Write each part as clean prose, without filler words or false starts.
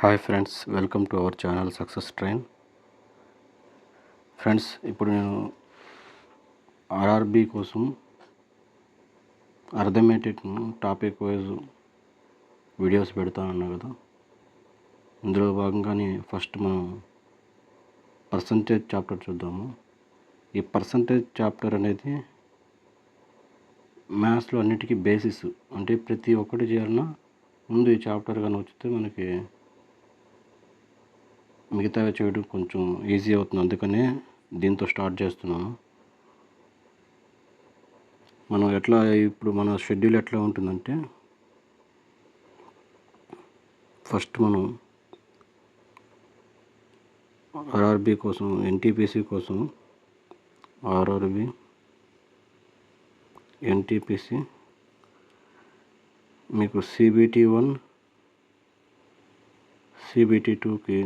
Hi friends, welcome to our channel success train. Friends, ఇప్పుడు నేను RRB కోసం arithmetic topic wise videos పెడతానన్నా కదా. ఇందులో భాగంగానే ఫస్ట్ మనం పర్సంటేజ్ చాప్టర్ చూద్దాము. ఈ పర్సంటేజ్ చాప్టర్ అనేది మ్యాథ్స్లో అన్నిటికీ బేసిస్. అంటే ప్రతి ఒక్కటి చేయాలన్నా ముందు ఈ చాప్టర్ కానీ వచ్చితే మనకి మిగతావి చేయడం కొంచెం ఈజీ అవుతుంది. అందుకనే దీంతో స్టార్ట్ చేస్తున్నాను. మనం ఇప్పుడు మన షెడ్యూల్ ఎట్లా ఉంటుందంటే, ఫస్ట్ మనం ఆర్ఆర్బి కోసం, ఎన్టీపీసీ కోసం ఆర్ఆర్బి, ఎన్టీపీసీ, మీకు సిబిటి 1, సిబిటి 2కి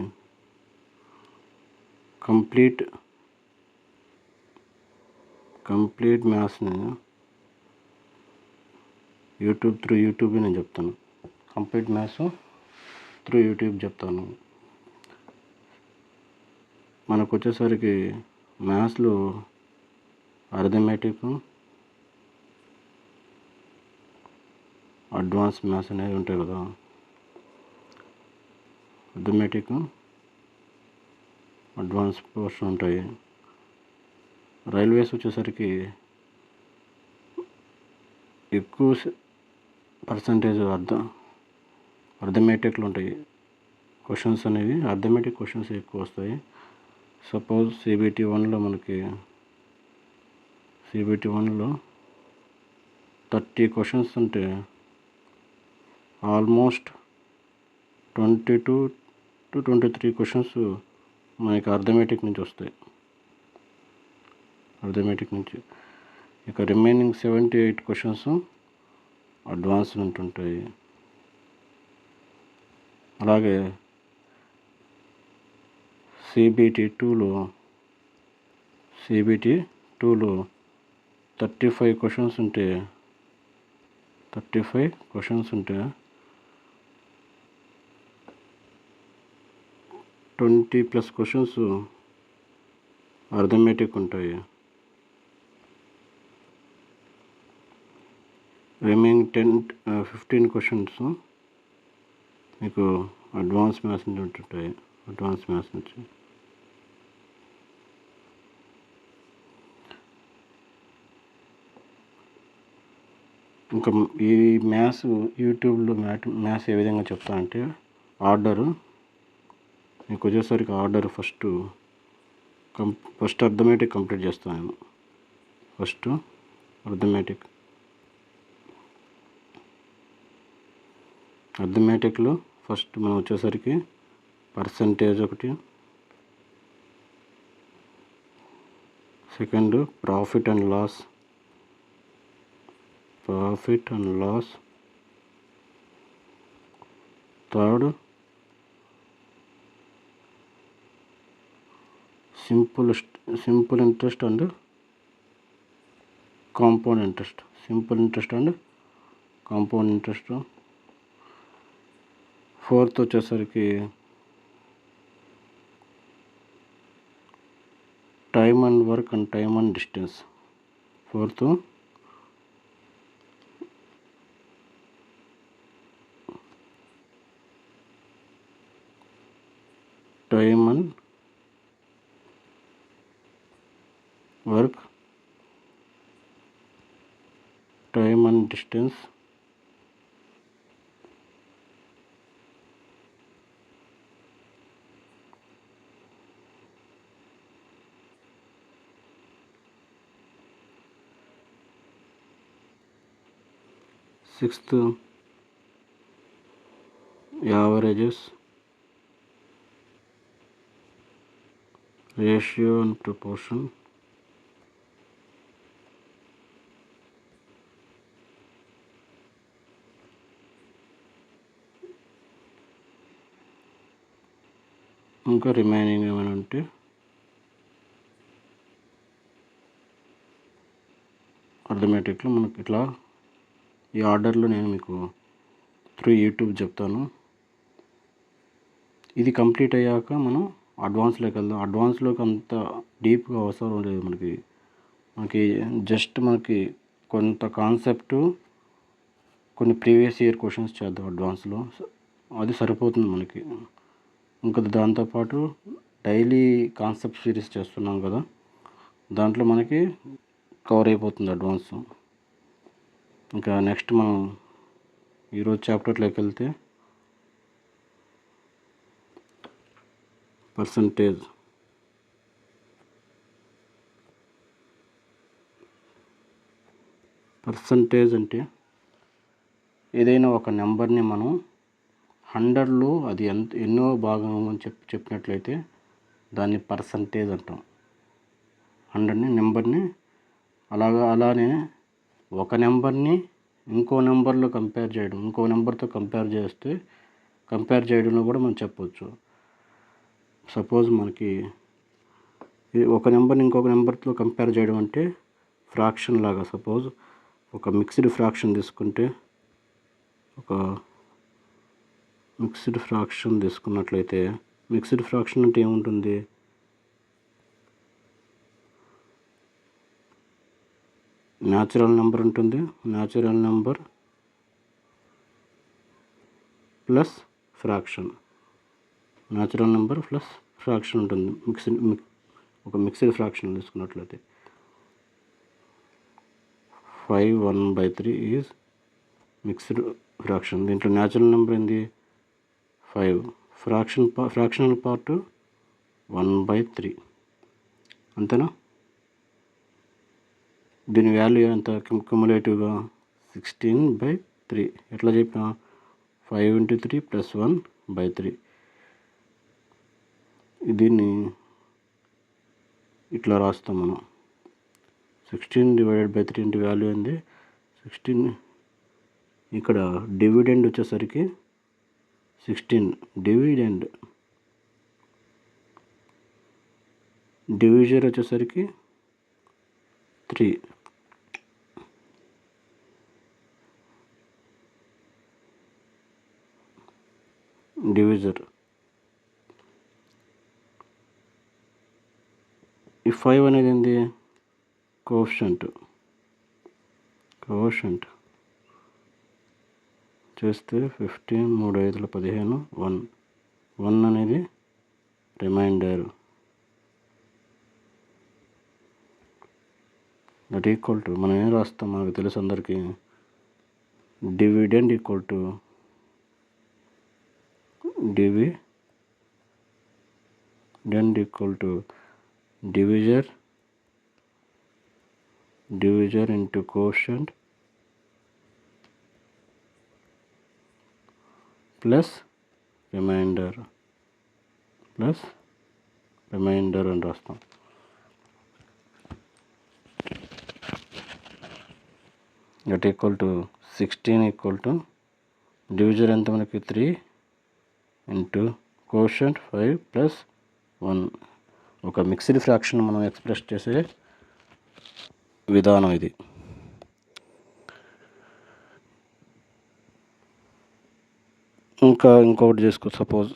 కంప్లీట్ మ్యాథ్స్ని యూట్యూబ్ నేను చెప్తాను. కంప్లీట్ మ్యాథ్స్ త్రూ యూట్యూబ్ చెప్తాను. మనకు వచ్చేసరికి మ్యాథ్స్లో అర్థమెటిక్, అడ్వాన్స్ మ్యాథ్స్ అనేవి ఉంటాయి కదా. అర్థమెటిక్, అడ్వాన్స్ పోర్షన్ ఉంటాయి. రైల్వేస్ వచ్చేసరికి ఎక్కువ పర్సంటేజ్ అర్థమెటిక్లు ఉంటాయి. క్వశ్చన్స్ అనేవి అర్థమెటిక్ క్వశ్చన్స్ ఎక్కువ వస్తాయి. సపోజ్ సిబిటి 1లో 30 క్వశ్చన్స్ ఉంటే ఆల్మోస్ట్ 22 to 23 క్వశ్చన్స్ మనకి అర్థమెటిక్ నుంచి వస్తాయి. ఇక రిమైనింగ్ 78 క్వశ్చన్స్ అడ్వాన్స్ ఉంటుంటాయి. అలాగే సిబిటి 2లో 35 క్వశ్చన్స్ ఉంటే 20+ క్వశ్చన్స్ అర్థమెటిక్ ఉంటాయి. రిమైనింగ్ 15 క్వశ్చన్స్ మీకు అడ్వాన్స్ మ్యాథ్స్ నుంచి ఉంటుంటాయి. ఇంకా ఈ మ్యాథ్స్ యూట్యూబ్లో మ్యాథ్స్ ఏ విధంగా చెప్తానంటే, ఆర్డరు మీకు వచ్చేసరికి ఫస్ట్ అర్థమెటిక్ కంప్లీట్ చేస్తాను నేను. ఫస్ట్ అర్థమెటిక్లో ఫస్ట్ మనం వచ్చేసరికి పర్సంటేజ్ ఒకటి, second profit and loss, third simple interest and compound interest. Fourth వచ్చేసరికి time and work and time and distance. Time and work, time and distance. Sixth averages, ratio and proportion. ఇంకా remaining ఏమైనా ఉంటే అర్థమెటిక్లో మనకి ఇట్లా ఈ ఆర్డర్లో నేను మీకు త్రూ యూట్యూబ్ చెప్తాను. ఇది కంప్లీట్ అయ్యాక మనం అడ్వాన్స్లోకి వెళ్దాం. అడ్వాన్స్లోకి అంత డీప్గా అవసరం లేదు మనకి జస్ట్ మనకి కొంత కాన్సెప్టు, కొన్ని ప్రీవియస్ ఇయర్ క్వశ్చన్స్ చేద్దాం అడ్వాన్స్లో, అది సరిపోతుంది మనకి. ఇంకా దాంతోపాటు డైలీ కాన్సెప్ట్ సిరీస్ చేస్తున్నాం కదా, దాంట్లో మనకి కవర్ అయిపోతుంది అడ్వాన్స్. ఇంకా నెక్స్ట్ మనం ఈరోజు చాప్టర్లోకి వెళ్తే పర్సంటేజ్ అంటే ఏదైనా ఒక నెంబర్ని మనం 100లో అది ఎన్నో భాగం అని చెప్పినట్లయితే దాన్ని పర్సంటేజ్ అంటాం. 100ని నెంబర్ని అలానే ఒక నెంబర్ని ఇంకో నెంబర్లో కంపేర్ చేయడం, ఇంకో నెంబర్తో కంపేర్ చేయడంలో కూడా మనం చెప్పవచ్చు. సపోజ్ మనకి ఒక నెంబర్ని ఇంకొక నెంబర్తో కంపేర్ చేయడం అంటే ఫ్రాక్షన్ లాగా. సపోజ్ ఒక మిక్స్డ్ ఫ్రాక్షన్ తీసుకున్నట్లయితే మిక్స్డ్ ఫ్రాక్షన్ అంటే ఏముంటుంది, న్యాచురల్ నెంబర్ ఉంటుంది, న్యాచురల్ నెంబర్ ప్లస్ ఫ్రాక్షన్ ఉంటుంది. ఒక మిక్స్డ్ ఫ్రాక్షన్ తీసుకున్నట్లయితే 5/1/3 ఈజ్ మిక్స్డ్ ఫ్రాక్షన్. దీంట్లో న్యాచురల్ నెంబర్ ఏంది 5, ఫ్రాక్షనల్ పార్ట్ 1/3, అంతేనా. దీని వాల్యూ ఎంత క్యుములేటివ్గా 16/3. ఎట్లా చెప్పినా 5 × 3 + 1/3. దీన్ని ఇట్లా రాస్తాం మనం. 16/3 ఇంటి వాల్యూ ఏంది 16. ఇక్కడ డివిడెండ్ వచ్చేసరికి 16, డివిజర్ వచ్చేసరికి 3. డివిజర్ ఈ 5 అనేది ఏంది కోఎఫిషియంట్ చేస్తే 15, 3 × 5 = 15, 1 అనేది రిమైండర్. దట్ ఈక్వల్ టు మనం ఏం రాస్తాం మనకు తెలుసు అందరికీ, dividend equal to divisor into coefficient plus remainder అని రాస్తాం. That equal to 16 equal to divisor ఎంత మనకి 3 ఇంటూ కోఎఫిషియంట్ 5 + 1. ఒక మిక్స్డ్ ఫ్రాక్షన్ మనం ఎక్స్ప్రెస్ చేసే విధానం ఇది. ఇంకొకటి చేసుకో. సపోజ్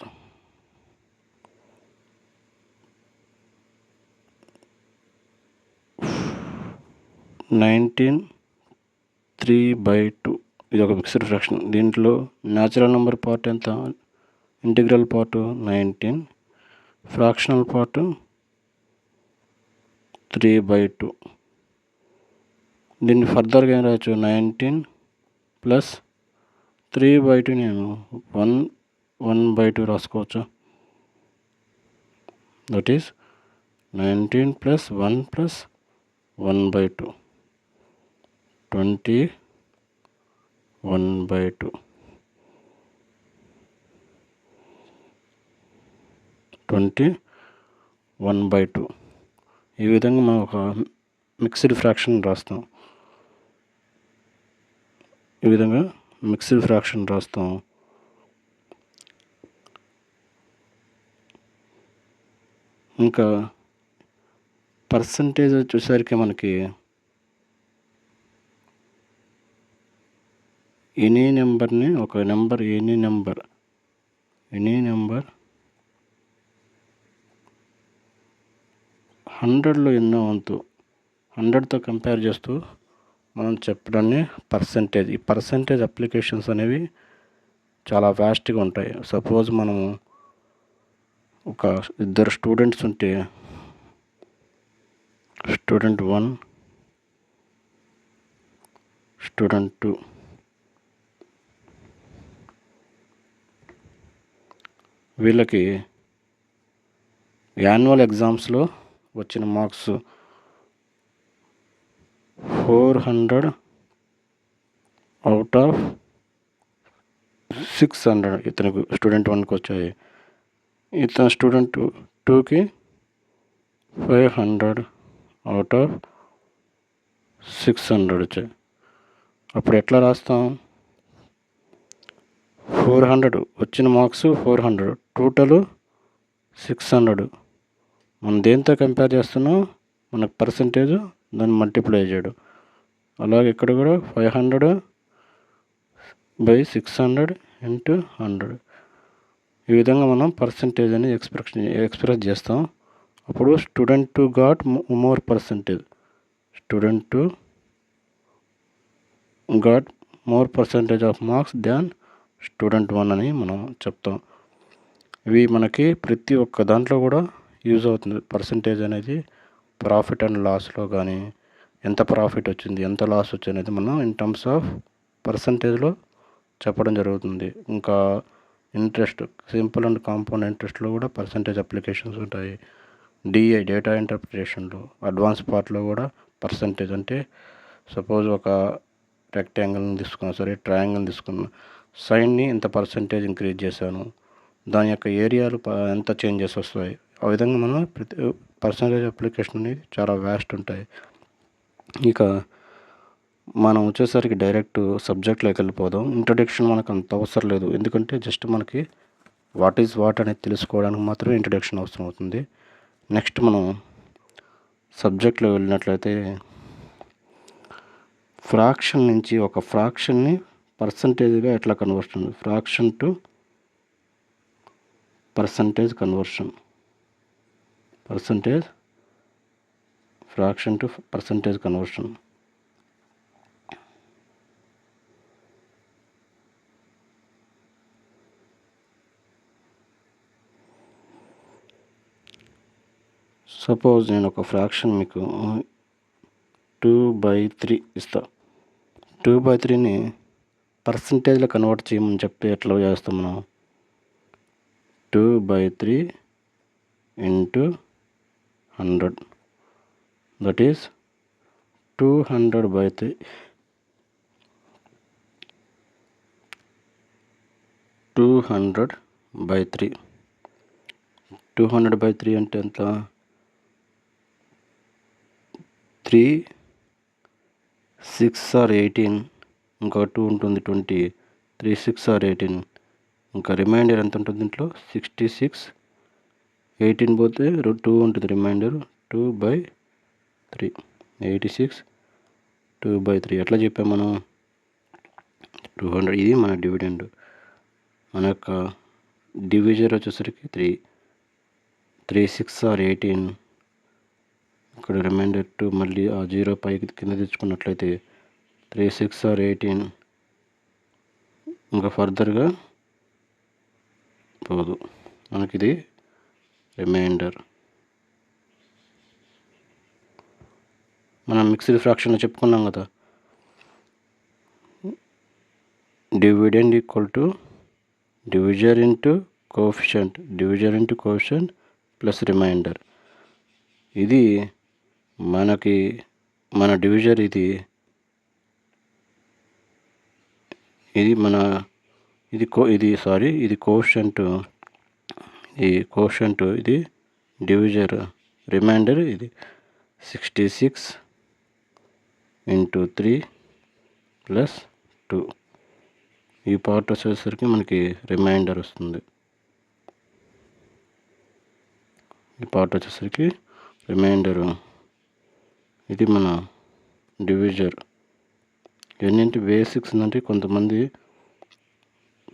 19/3/2. ఇది ఒక మిక్స్డ్ ఫ్రాక్షన్. దీంట్లో న్యాచురల్ నెంబర్ పార్ట్ ఎంత, ఇంటిగ్రల్ పార్ట్ 19, ఫ్రాక్షనల్ పార్ట్ 3/2. దీన్ని ఫర్దర్గా ఏం రాయొచ్చు, 19 + 3/2 నేను 1/2 రాసుకోవచ్చు. That is 19 + 1 + 1/2 21/2. 21/2. ఈ విధంగా మనం ఒక మిక్స్డ్ ఫ్రాక్షన్ రాస్తాం. ఇంకా పర్సంటేజ్ వచ్చేసరికి మనకి ఎనీ నెంబర్ 100లో ఎన్నో వంతు 100తో కంపేర్ చేస్తూ మనం చెప్పడాన్ని పర్సంటేజ్. ఈ పర్సంటేజ్ అప్లికేషన్స్ అనేవి చాలా వాస్ట్గా ఉంటాయి. సపోజ్ మనము ఒక ఇద్దరు స్టూడెంట్స్ ఉంటే స్టూడెంట్ 1, స్టూడెంట్ 2, వీళ్ళకి యాన్యువల్ ఎగ్జామ్స్లో వచ్చిన మార్క్స్ 400 అవుట్ ఆఫ్ 600 ఇతనికి స్టూడెంట్ 1కి వచ్చాయి. ఇతను స్టూడెంట్ 2కి 500 అవుట్ ఆఫ్ 600 వచ్చాయి. అప్పుడు ఎట్లా రాస్తాం? 400 వచ్చిన మార్క్స్ 400, టోటల్ 600. మనం దేంతో కంపేర్ చేస్తున్నాం? మనకు పర్సంటేజ్ దాన్ని మల్టిప్లై చేయడం. అలాగే ఇక్కడ కూడా 500/600 × 100. ఈ విధంగా మనం పర్సంటేజ్ అని ఎక్స్ప్రెస్ చేస్తాం. అప్పుడు student 2 got more percentage, student 2 got more percentage of marks than student 1 అని మనం చెప్తాం. ఇవి మనకి ప్రతి ఒక్క దాంట్లో కూడా యూజ్ అవుతుంది. పర్సంటేజ్ అనేది ప్రాఫిట్ అండ్ లాస్లో కానీ ఎంత ప్రాఫిట్ వచ్చింది, ఎంత లాస్ వచ్చింది అనేది మనం ఇన్ టర్మ్స్ ఆఫ్ పర్సంటేజ్లో చెప్పడం జరుగుతుంది. ఇంకా ఇంట్రెస్ట్, సింపుల్ అండ్ కాంపౌండ్ ఇంట్రెస్ట్లో కూడా పర్సంటేజ్ అప్లికేషన్స్ ఉంటాయి. డిఐ, డేటా ఇంటర్ప్రిటేషన్లో అడ్వాన్స్ పార్ట్లో కూడా పర్సంటేజ్ అంటే సపోజ్ ఒక రెక్టాంగిల్ని తీసుకున్నా సరే, ట్రయాంగిల్ని తీసుకున్నా, సైడ్ని ఎంత పర్సంటేజ్ ఇంక్రీజ్ చేశాను, దాని యొక్క ఏరియాలు ఎంత చేంజెస్ వస్తాయి. ఆ విధంగా మనం ప్రతి పర్సంటేజ్ అప్లికేషన్ అనేది చాలా వాస్ట్ ఉంటాయి. ఇక మనం వచ్చేసరికి డైరెక్ట్ సబ్జెక్ట్లోకి వెళ్ళిపోదాం. ఇంట్రడక్షన్ మనకు అంత అవసరం లేదు, ఎందుకంటే జస్ట్ మనకి వాట్ ఈజ్ వాట్ అనేది తెలుసుకోవడానికి మాత్రమే ఇంట్రడక్షన్ అవసరం అవుతుంది. నెక్స్ట్ మనం సబ్జెక్ట్లో వెళ్ళినట్లయితే ఫ్రాక్షన్ నుంచి ఒక ఫ్రాక్షన్ని పర్సంటేజ్గా ఎట్లా conversion, fraction to percentage conversion, fraction to percentage conversion. Suppose నేను ఒక ఫ్రాక్షన్ మీకు 2/3 ఇస్తా. 2/3ని పర్సంటేజ్లో కన్వర్ట్ చేయమని చెప్తే ఎట్లా చేస్తాం మనం? 2/3 × 100, దట్ ఈస్ 200/3. 200/3 200/3 అంటే ఎంత? 3 6 or 18, ఇంకా 2 ఉంటుంది 20, 3 6 or 18, ఇంకా రిమైండర్ ఎంత ఉంటుంది దీంట్లో? 66. 18 పోతే 2 ఉంటుంది రిమైండర్, 2/3, 86 2/3. ఎట్లా చెప్పాం మనం? 200. ఇది మన డివిడెండ్. మన యొక్క డివిజర్ వచ్చేసరికి 3 6 or 18, ఇక్కడ రిమైండర్ 2, మళ్ళీ ఆ 0 పైకి కింద తెచ్చుకున్నట్లయితే 3 6 or 18, ఇంకా ఫర్దర్గా పోదు, మనకి ఇది రిమైండర్. మనం మిక్స్డ్ ఫ్రాక్షన్లో చెప్పుకున్నాం కదా, dividend equal to divisor into coefficient plus remainder. ఇది మనకి మన డివిజర్, ఇది మన ఇది కోఎఫిషియంట్, ఇది డివిజర్, రిమైండర్ ఇది 66 × 3 + 2. ఈ పార్ట్ వచ్చేసరికి మనకి రిమైండర్ వస్తుంది. ఈ పార్ట్ వచ్చేసరికి రిమైండరు. ఇది మన డివిజర్. ఏంటంటే బేసిక్స్ అంటే కొంతమంది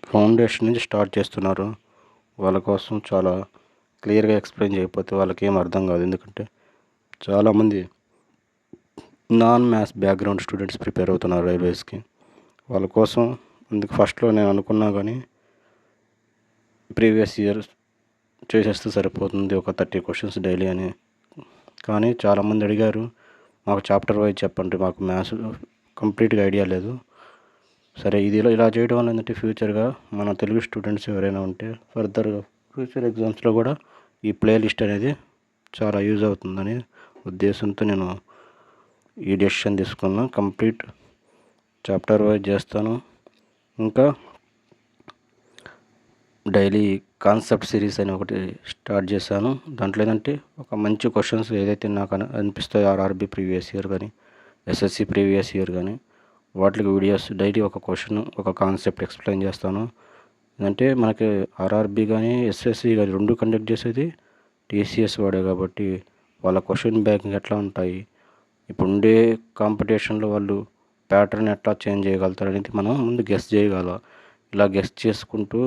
ఫౌండేషన్ నుంచి స్టార్ట్ చేస్తున్నారు, వాళ్ళ కోసం చాలా క్లియర్గా ఎక్స్ప్లెయిన్ చేయకపోతే వాళ్ళకి ఏం అర్థం కాదు. ఎందుకంటే చాలామంది non maths background students prepare అవుతున్నారు రైల్వేస్కి. వాళ్ళ కోసం అందుకు ఫస్ట్లో నేను అనుకున్నా కానీ ప్రీవియస్ ఇయర్ చేసేస్తే సరిపోతుంది ఒక 30 క్వశ్చన్స్ డైలీ అని. కానీ చాలామంది అడిగారు, మాకు చాప్టర్ వైజ్ చెప్పండి, మాకు మ్యాథ్స్ కంప్లీట్గా ఐడియా లేదు. సరే, ఇది ఇలా చేయడం వల్ల ఏంటంటే ఫ్యూచర్గా మన తెలుగు స్టూడెంట్స్ ఎవరైనా ఉంటే ఫర్దర్గా ఫ్యూచర్ ఎగ్జామ్స్లో కూడా ఈ ప్లేలిస్ట్ అనేది చాలా యూజ్ అవుతుందని ఉద్దేశంతో నేను ఈ డెసిషన్ తీసుకున్నా. కంప్లీట్ చాప్టర్ వైజ్ చేస్తాను. ఇంకా డైలీ కాన్సెప్ట్ సిరీస్ అని ఒకటి స్టార్ట్ చేశాను. దాంట్లో ఏంటంటే ఒక మంచి క్వశ్చన్స్ ఏదైతే నాకు అనిపిస్తాయో ఆర్ఆర్బీ ప్రీవియస్ ఇయర్ కానీ ఎస్ఎస్సి ప్రీవియస్ ఇయర్ కానీ వాటికి వీడియోస్ డైలీ ఒక క్వశ్చన్ ఒక కాన్సెప్ట్ ఎక్స్ప్లెయిన్ చేస్తాను. అంటే మనకి ఆర్ఆర్బీ కానీ ఎస్ఎస్సి కానీ రెండు కండక్ట్ చేసేది టీసీఎస్ వాడే కాబట్టి వాళ్ళ క్వశ్చన్ బ్యాంకింగ్ ఎట్లా ఉంటాయి, ఇప్పుడు ఉండే కాంపిటీషన్లో వాళ్ళు ప్యాటర్న్ ఎట్లా చేంజ్ చేయగలుగుతారు అనేది మనం ముందు గెస్ చేయగల. ఇలా గెస్ చేసుకుంటూ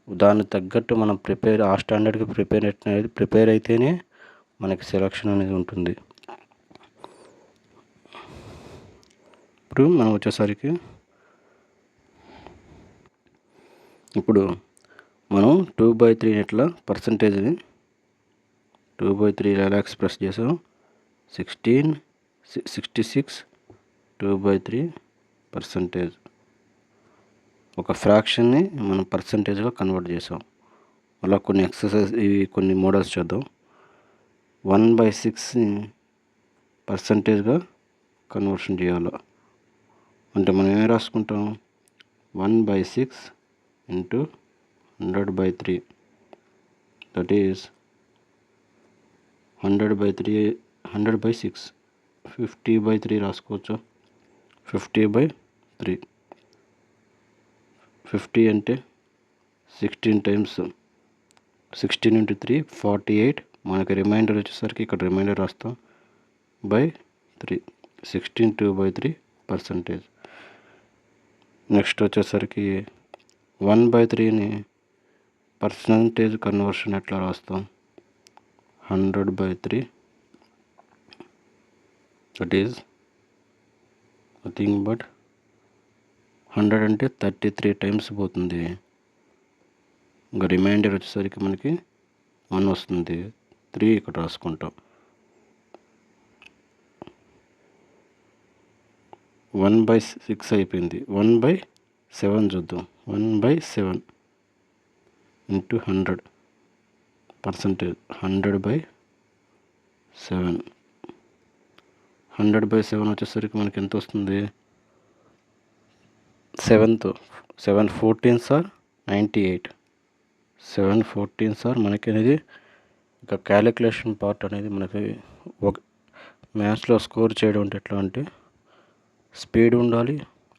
దానికి తగ్గట్టు మనం ఆ స్టాండర్డ్కి ప్రిపేర్ అయితేనే మనకి సెలక్షన్ అనేది ఉంటుంది. ఇప్పుడు మనం వచ్చేసరికి ఇప్పుడు మనం 2/3 ఎట్లా పర్సంటేజ్ని 2/3 ఎలా ఎక్స్ప్రెస్ చేసాం, 66 2/3%. ఒక ఫ్రాక్షన్ని మనం పర్సంటేజ్గా కన్వర్ట్ చేసాం. అలా కొన్ని ఎక్సర్సైజ్ ఇవి కొన్ని మోడల్స్ చేద్దాం. 1/6ని పర్సంటేజ్గా కన్వర్షన్ చేయాలి అంటే మనం ఏం రాసుకుంటాం, 1/6 ఇంటూ 100/3 దట్ ఈస్ 100/3 100/6 50/3 రాసుకోవచ్చు. 50/3 50 అంటే 16 టైమ్స్ 16 ఇంటూ 3 48. మనకి రిమైండర్ వచ్చేసరికి ఇక్కడ రిమైండర్ రాస్తాం /3 16 2/3%. నెక్స్ట్ వచ్చేసరికి 1/3ని పర్సంటేజ్ కన్వర్షన్ ఎట్లా రాస్తాం, 100/3 దట్ ఈజ్ నథింగ్ బట్ 100 అంటే 33 టైమ్స్ పోతుంది. ఇంకా రిమైండర్ వచ్చేసరికి మనకి 1 వస్తుంది. 3 ఇక్కడ రాసుకుంటాం. 1/6 అయిపోయింది. 1/7 చూద్దాం. 1/7 ఇంటూ 100 పర్సంటేజ్ 100/7 100/7 వచ్చేసరికి మనకి ఎంత వస్తుంది, 7 14s ఆర్ 98. 7 14s ఆర్ మనకి అనేది ఇక క్యాలిక్యులేషన్ పార్ట్ అనేది మనకి ఒక మ్యాథ్స్లో స్కోర్ చేయడం అంటే ఎట్లా అంటే స్పీడ్ ఉండాలి,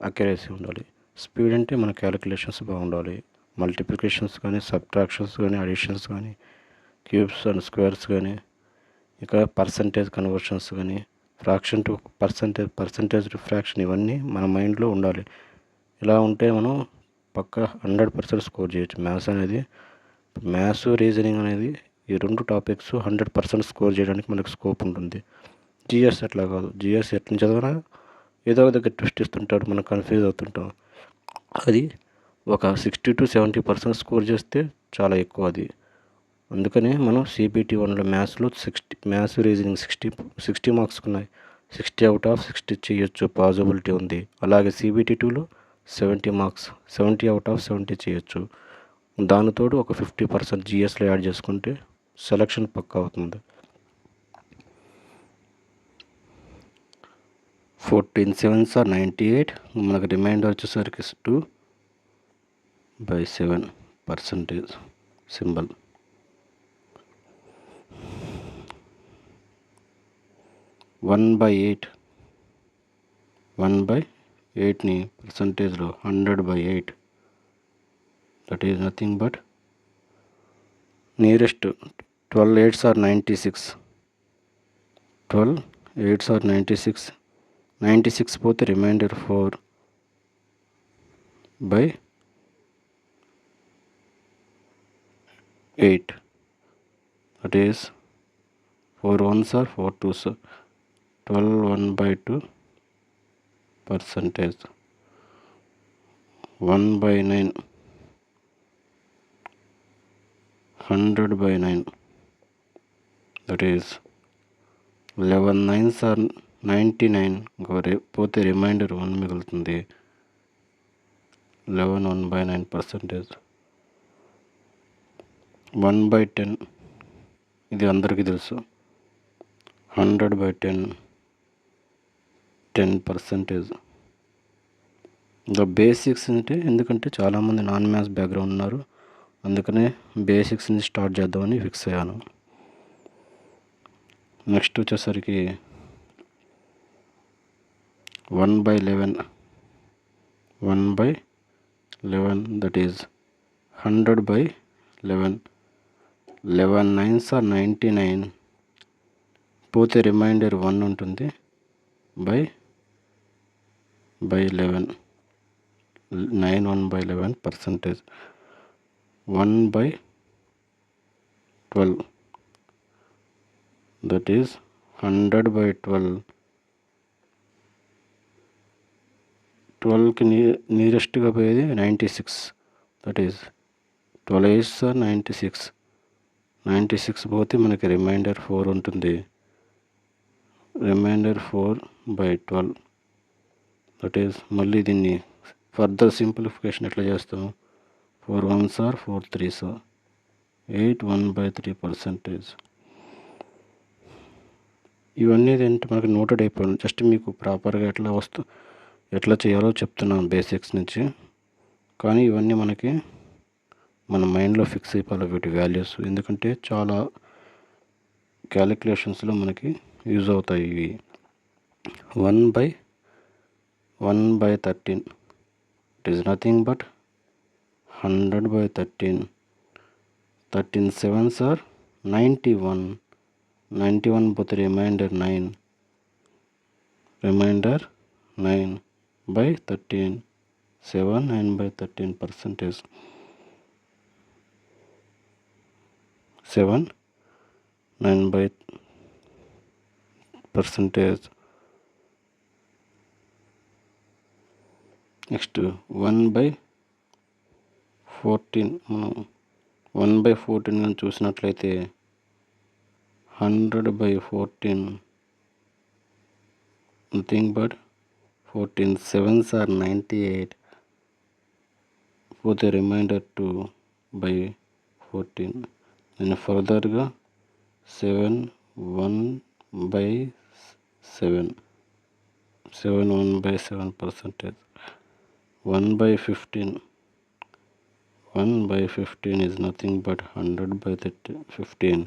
అక్యురసీ ఉండాలి. స్పీడ్ అంటే మన క్యాలిక్యులేషన్స్ బాగుండాలి, మల్టిప్లికేషన్స్ కానీ సబ్ట్రాక్షన్స్ కానీ అడిషన్స్ కానీ క్యూబ్స్ అండ్ స్క్వేర్స్ కానీ ఇక పర్సంటేజ్ కన్వర్షన్స్ కానీ fraction to percentage to fraction ఇవన్నీ మన మైండ్లో ఉండాలి. ఇలా ఉంటే మనం పక్కా 100% స్కోర్ చేయొచ్చు. మ్యాథ్స్ అనేది మ్యాథ్స్ రీజనింగ్ అనేది ఈ రెండు టాపిక్స్ 100% స్కోర్ చేయడానికి మనకు స్కోప్ ఉంటుంది. జిఎస్ అట్లా కాదు. జిఎస్ ఎట్లా చదివినా ఏదో ఒక దగ్గర ట్విస్ట్ ఇస్తుంటాడు, మనం కన్ఫ్యూజ్ అవుతుంటాం. అది ఒక 60 to 70% స్కోర్ చేస్తే చాలా ఎక్కువ అది. అందుకని మనం CBT 1లో మ్యాథ్స్ రీజనింగ్ 60 మార్క్స్ ఉన్నాయి. 60 out of 60 చేయొచ్చు, పాసిబిలిటీ ఉంది. అలాగే CBT 2లో 70 మార్క్స్ 70 out of 70 చేయొచ్చు. దానితోడు ఒక 50% జిఎస్లో యాడ్ చేసుకుంటే సెలక్షన్ పక్కా అవుతుంది. 14 7s are 98. మనకు రిమైండర్ వచ్చేసరికి 2/7% సింబల్. 1/8ని పర్సంటేజ్లో 100/8 that is nothing but nearest 12 8s are 96. 12 8s are 96. 96 పోతే reminder 4/8 that is 4 1s are 4 2s. 12 1 by 2 percentage. 1 by 9, 100 by 9, that is 11 9s are 99. పోతే రిమైండర్ 1 మిగులుతుంది. 11 1 by 9 percentage. 1 by 10, ఇది అందరికీ తెలుసు. 100 by 10, 10%. ఇంకా బేసిక్స్ అంటే ఎందుకంటే చాలామంది నాన్ మ్యాథ్స్ బ్యాక్గ్రౌండ్ ఉన్నారు, అందుకనే బేసిక్స్ని స్టార్ట్ చేద్దామని ఫిక్స్ అయ్యాను. నెక్స్ట్ వచ్చేసరికి 1 by 11, 1 by 11, that is 100 by 11. 11 9s are 99. పోతే రిమైండర్ 1 ఉంటుంది. By 11, 9 1 by 11%. 1 by 12, that is 100 by 12. 12కి నియరెస్ట్గా పోయేది 96, దట్ ఈజ్ 12 8s are 96. 96 పోతే మనకి రిమైండర్ 4 ఉంటుంది. రిమైండర్ 4 by 12, దట్ ఈజ్ మళ్ళీ దీన్ని ఫర్దర్ సింప్లిఫికేషన్ ఎట్లా చేస్తాము? 4 1s are 4 3s, 8 1 by 3%. ఇవన్నీ ఏంటంటే మనకి నోటెడ్ అయిపోయింది. జస్ట్ మీకు ప్రాపర్గా ఎట్లా చేయాలో చెప్తున్నాను బేసిక్స్ నుంచి. కానీ ఇవన్నీ మనకి మన మైండ్లో ఫిక్స్ అయిపోవాలి వీటి వాల్యూస్, ఎందుకంటే చాలా క్యాలిక్యులేషన్స్లో మనకి యూజ్ అవుతాయి ఇవి. 1 by 13, it is nothing but 100 by 13. 13 7s are 91. 91 పోతే reminder 9. Reminder 9 by 13. 7 9 by 13%. 7 9 by percentage. Next 1 by 14. మనం 1 by 14 కానీ చూసినట్లయితే 100 by 14, nothing but 14 7s are 98. పోతే రిమైండర్ 2 by 14. నేను ఫర్దర్గా 7 1 by 7, 7 1 by 7%. 1 by 15. 1 by 15 is nothing but 100 by 15.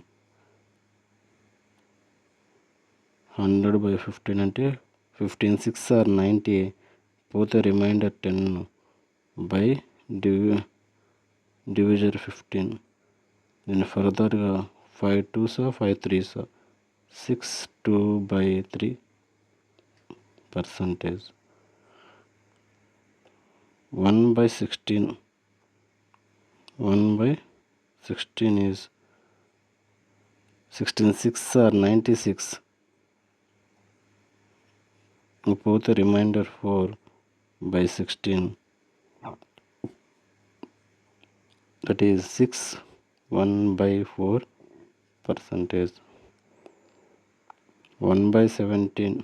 100 by 15 అంటే 15 6 are 90. పోతే reminder 10 by divisor 15. నేను ఫర్దర్గా 5 2s 5 3s, 6 2 by 3%. 1 by 16. 1 by 16 is 16 6 are 96. పోతే reminder 4 by 16, that is 6 1 by 4%. 1 by 17.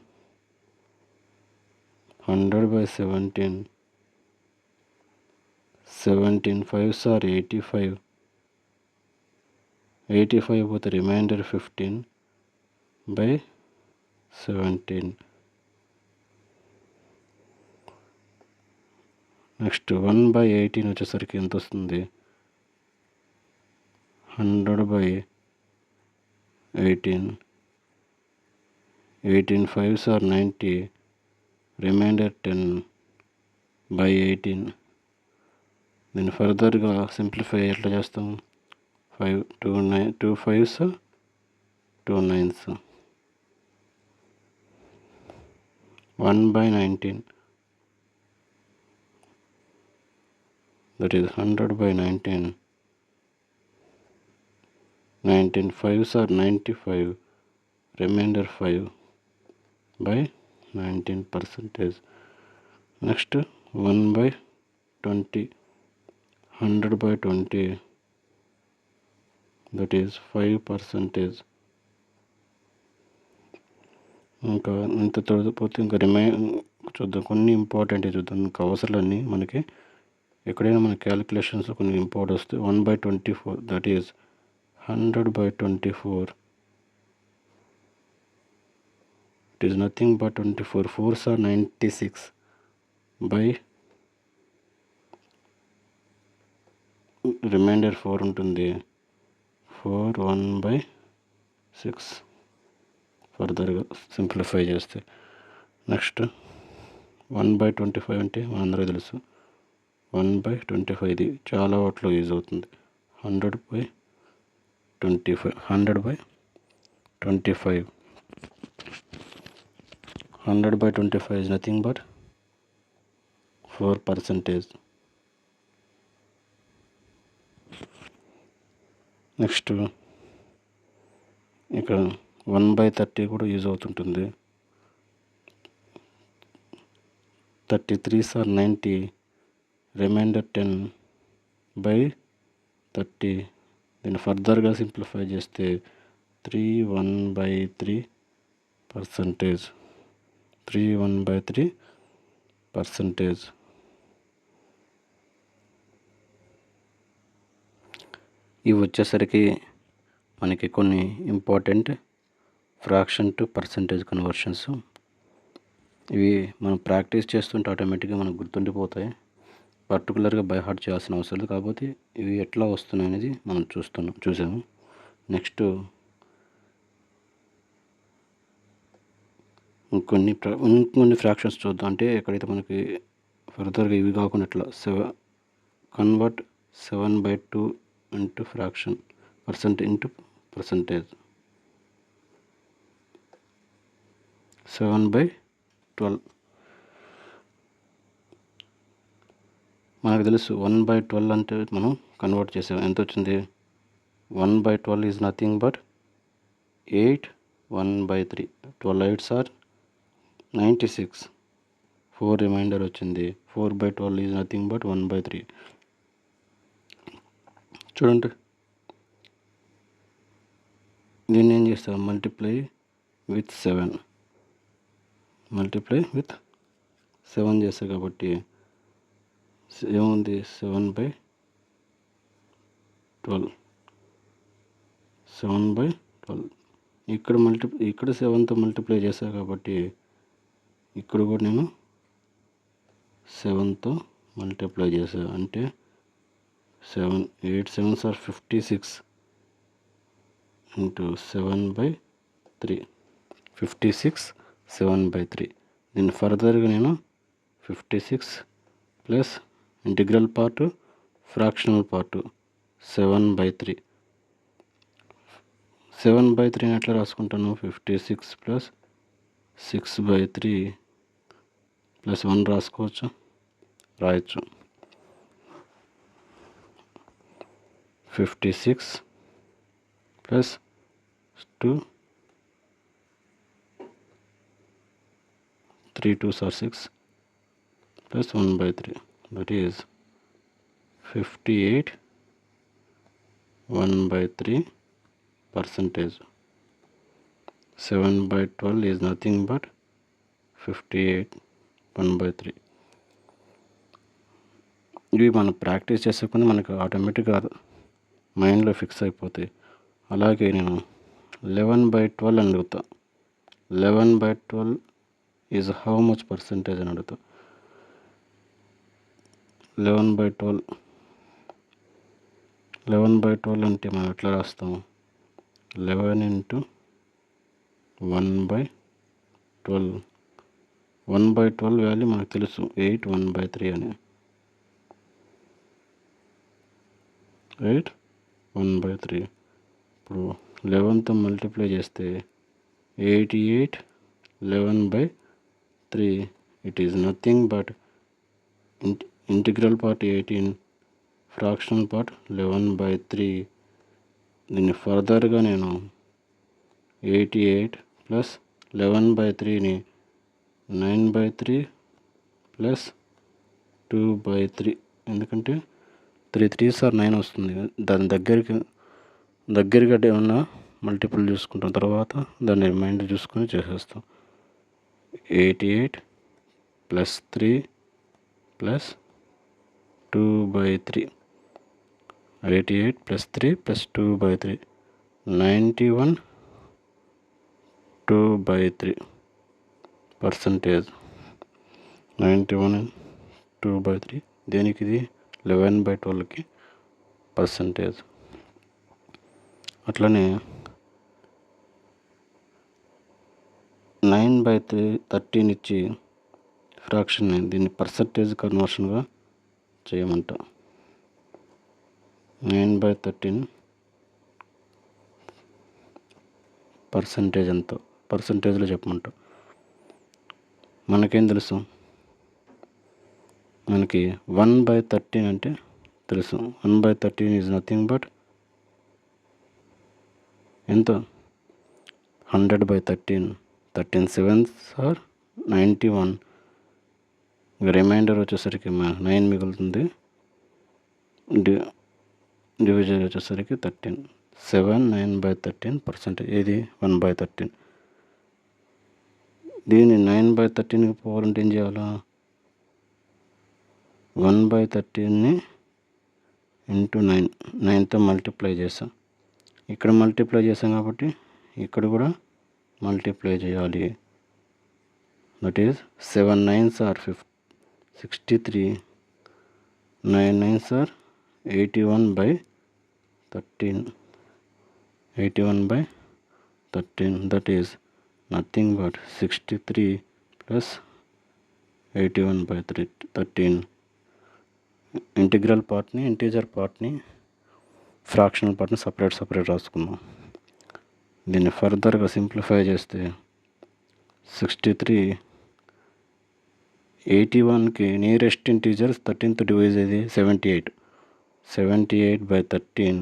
100 by 17. 17 5s are 85. 85 పోతే reminder 15 by 17. Next 1 by 18 వచ్చేసరికి ఎంత వస్తుంది? 100 by 18. 18 5s are 90. Reminder 10 by 18. నేను ఫర్దర్గా సింప్లిఫై ఎట్లా చేస్తాం? 5 2 5s 2 9s. 1 by 19, that is 100 by 19. 19 5s are 95. రిమైండర్ 5/19%. Next 1/20, 100/20, that is 5%. ఇంకా ఇంత చదివిపోతే ఇంకా చూద్దాం, కొన్ని ఇంపార్టెంట్ చూద్దాం. ఇంకా అవసరాలన్నీ మనకి ఎక్కడైనా మన క్యాలిక్యులేషన్స్ కొన్ని ఇంపార్టెంట్ వస్తే 1/24, that is 100/24. It is nothing but 24. 4s are 96 by reminder 4 ఉంటుంది. 4 1/6 ఫర్దర్గా సింప్లిఫై చేస్తే. నెక్స్ట్ 1/25 అంటే మనందరికీ తెలుసు. 1/25 ఇది చాలా వాటిలో యూజ్ అవుతుంది. 100/25, 100/25. 100/25 is nothing but 4%. నెక్స్ట్ ఇక్కడ 1/30 కూడా యూజ్ అవుతుంటుంది. 33s are 90, reminder 10/30. దీన్ని ఫర్దర్గా సింప్లిఫై చేస్తే 3/1/3%. 3/1/3%. ఇవి వచ్చేసరికి మనకి కొన్ని important fraction to percentage conversions. ఇవి మనం ప్రాక్టీస్ చేస్తుంటే ఆటోమేటిక్గా మనకు గుర్తుండిపోతాయి. పర్టికులర్గా బై హార్ట్ చేయాల్సిన అవసరం లేదు. కాకపోతే ఇవి ఎట్లా వస్తున్నాయి అనేది మనం చూసాము. నెక్స్ట్ ఇంకొన్ని ఫ్రాక్షన్స్ చూద్దాం. అంటే ఎక్కడైతే మనకి ఫర్దర్గా ఇవి కాకుండా ఇట్లా convert 7/2 into fraction into percentage. 7/12 మనకు తెలుసు. 1/12 అంటే మనం కన్వర్ట్ చేసాం. ఎంత వచ్చింది? 1/12 is nothing but 8 1/3. 12 8s are 96. 4 reminder వచ్చింది. 4/12 ఈజ్ నథింగ్ బట్ 1/3. చూడండి, దీన్ని ఏం చేస్తాం? మల్టిప్లై విత్ 7 చేస్తాం. కాబట్టి ఏముంది? 7/12. ఇక్కడ 7తో మల్టిప్లై చేస్తాను కాబట్టి ఇక్కడ కూడా నేను 7తో మల్టిప్లై చేశాను. అంటే 8 7s are 56 ఇంటూ 7/3. 56 7/3. దీన్ని ఫర్దర్గా నేను 56 plus integral part fractional part 7/3. 7/3 ఎట్లా రాసుకుంటాను? 56 ప్లస్ 6/3 ప్లస్ 1 రాయొచ్చు. 56 plus 2 3 2s are 6 plus 1/3, that is 58 1/3%. 7/12 is nothing but 58 1/3. ఇవి మనం ప్రాక్టీస్ చేసుకుని మనకు ఆటోమేటిక్గా మైండ్లో ఫిక్స్ అయిపోతాయి. అలాగే నేను 11/12 అని అడుగుతా. 11/12 ఈజ్ హౌ మచ్ పర్సంటేజ్ అని అడుగుతా. 11/12 అంటే మనం ఎట్లా రాస్తాము? 11 ఇంటూ 1/12. 1/12 వాల్యూ మనకు తెలుసు 8 1/3 అని. 8 1/3. ఇప్పుడు 11తో మల్టిప్లై చేస్తే 88 11/3. It is nothing but integral part 18, fractional part 11/3. దీన్ని ఫర్దర్గా నేను 88 ప్లస్ 11/3ని 9/3 ప్లస్ 2/3, ఎందుకంటే 3 3s ఆర్ 9 వస్తుంది. దాని దగ్గరగా ఏమన్నా మల్టిపుల్ చూసుకుంటాం, తర్వాత దాన్ని రిమైండర్ చూసుకొని చేసేస్తాం. 88 plus 3 plus 2/3, 88 plus 3 plus 2/3, 91 2/3 percentage. 91 2/3 దేనికి? ఇది 11/12కి పర్సంటేజ్. అట్లనే 9/13 ఇచ్చి ఫ్రాక్షన్ దీన్ని పర్సంటేజ్ కన్వర్షన్గా చేయమంట. 9/13 పర్సంటేజ్ ఎంతో పర్సంటేజ్లో చెప్పమంట. మనకేం తెలుసు? మనకి 1/13 అంటే తెలుసు. 1/13 ఈజ్ నథింగ్ బట్ ఎంత? 100/13. 13 7s ఆర్ 91. రిమైండర్ వచ్చేసరికి 9 మిగులుతుంది. డివిజన్ వచ్చేసరికి 13. 7 9/13 పర్సెంటేజ్. ఇది 1/13. దీన్ని 9/13కి పోవాలంటే ఏం చేయాలా? 1/13ని ఇంటూ 9తో మల్టిప్లై చేస్తాం. ఇక్కడ మల్టిప్లై చేసాం కాబట్టి ఇక్కడ కూడా మల్టిప్లై చేయాలి. That is 7 9s are 63, 9 9s are 81/13. 81/13 that is nothing but 63 plus 81/13. Integral పార్ట్ని, ఇంటీజర్ పార్ట్ని, ఫ్రాక్షనల్ పార్ట్ని సపరేట్ రాసుకుందాం. దీన్ని ఫర్దర్గా సింప్లిఫై చేస్తే 63 81కి నియరెస్ట్ ఇంటీజర్ 13తో డివైజ్ అయ్యేది 78. 78/13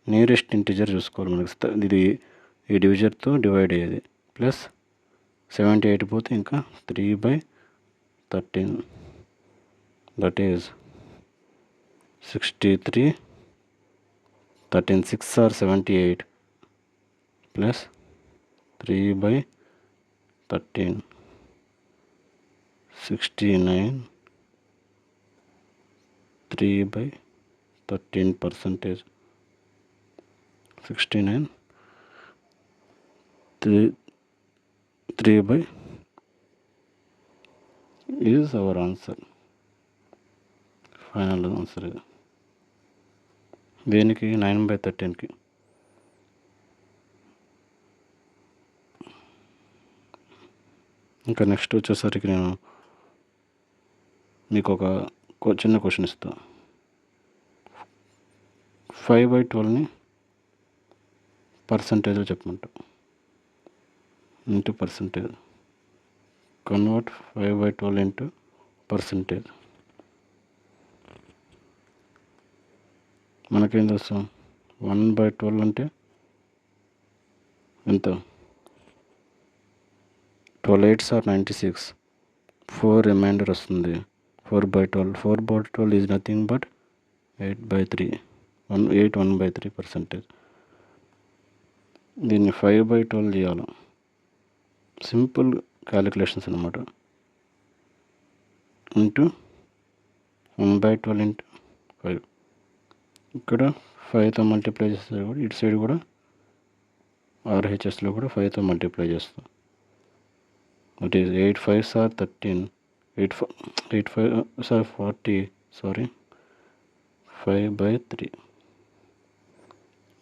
నియరెస్ట్ ఇంటీజర్ చూసుకోవాలి మనకి. ఇది ఈ డివిజర్తో డివైడ్ అయ్యేది. ప్లస్ 78 పోతే ఇంకా 3/13 that is 63. 13 6 are 78 plus 3/13, 69 3/13 percentage. 69 3 is our answer. Final answer ఇది. దేనికి? 9/13కి. ఇంకా నెక్స్ట్ వచ్చేసరికి నేను మీకు ఒక చిన్న క్వశ్చన్ ఇస్తాను. 5/12ని పర్సంటేజ్లో చెప్పమంట. Into percentage. Convert 5/12 into percentage. మనకేం తెలుసు? 1/12 అంటే ఎంత? 12 8s ఆర్ 96. 4 రిమైండర్ వస్తుంది. 4/12. 4/12 ఈజ్ నథింగ్ బట్ 8/3. 8 1/3 పర్సంటేజ్. దీన్ని 5/12 చేయాలి. సింపుల్ క్యాలిక్యులేషన్స్ అనమాట. Into 1/12 into 5. ఇక్కడ 5తో మల్టిప్లై చేస్తారు కూడా, ఇటు సైడ్ కూడా RHSలో కూడా 5తో మల్టిప్లై చేస్తాం. That is 8 5s are 13. 8 5s are 40. 5/3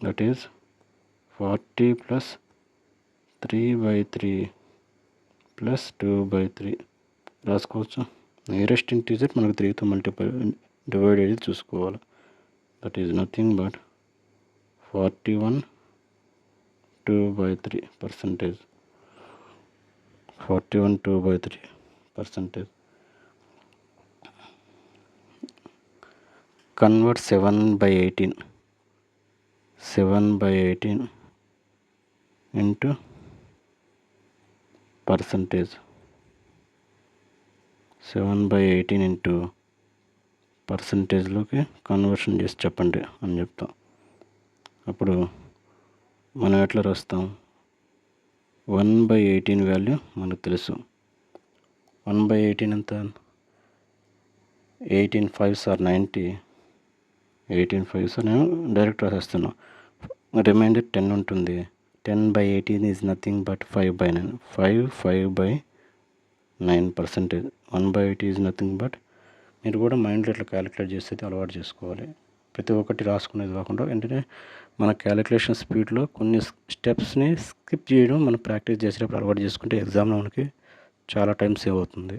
that is 40 plus 3/3 plus 2/3 రాసుకోవచ్చు. నియరెస్ట్ ఇంటీజర్ మనకు 3తో మల్టిప్లై డివైడ్ అయ్యేది చూసుకోవాలి. That is nothing but 41 2/3 percentage. 41 2/3 percentage. Convert 7/18. 7/18 into percentage 7/18 into పర్సంటేజ్లోకి కన్వర్షన్ చేసి చెప్పండి అని చెప్తాం. అప్పుడు మనం ఎట్లా రాస్తాం? 1/18 వాల్యూ మనకు తెలుసు. 1/18 ఎంత? 18 5s are 90. 18 5s నేను డైరెక్ట్ రాసేస్తున్నాను. రిమైండర్ 10 ఉంటుంది. 10/18 is nothing but 5/9. 5/9 percentage. 1/8 is nothing but. మీరు కూడా మైండ్లో ఇట్లా క్యాలిక్యులేట్ చేసేది అలవాటు చేసుకోవాలి. ప్రతి ఒక్కటి రాసుకునేది కాకుండా ఏంటంటే మన క్యాలిక్యులేషన్ స్పీడ్లో కొన్ని స్టెప్స్ని స్కిప్ చేయడం మనం ప్రాక్టీస్ చేసేటప్పుడు అలవాటు చేసుకుంటే ఎగ్జామ్లో మనకి చాలా టైం సేవ్ అవుతుంది.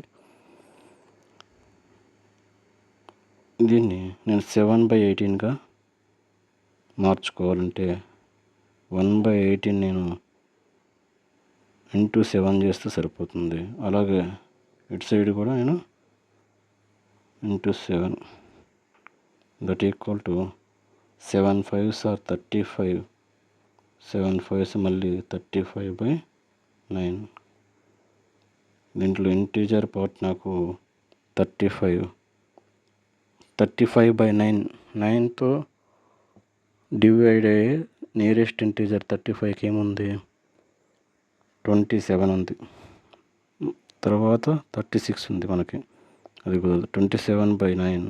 దీన్ని నేను 7/18గా మార్చుకోవాలంటే 1/18 నేను ఇంటూ 7 చేస్తే సరిపోతుంది. అలాగే ఇటు సైడ్ కూడా నేను into 7 that equal to 7 5s are 35. 7 5s మళ్ళీ 35/9. దీంట్లో ఇంటీజర్ పార్ట్ నాకు 35. 35/9 9తో డివైడ్ అయ్యే నియరెస్ట్ ఇంటీజర్ 35కి ఏముంది? 27 ఉంది. తర్వాత 36 ఉంది మనకి. అది కుదరదు. 27/9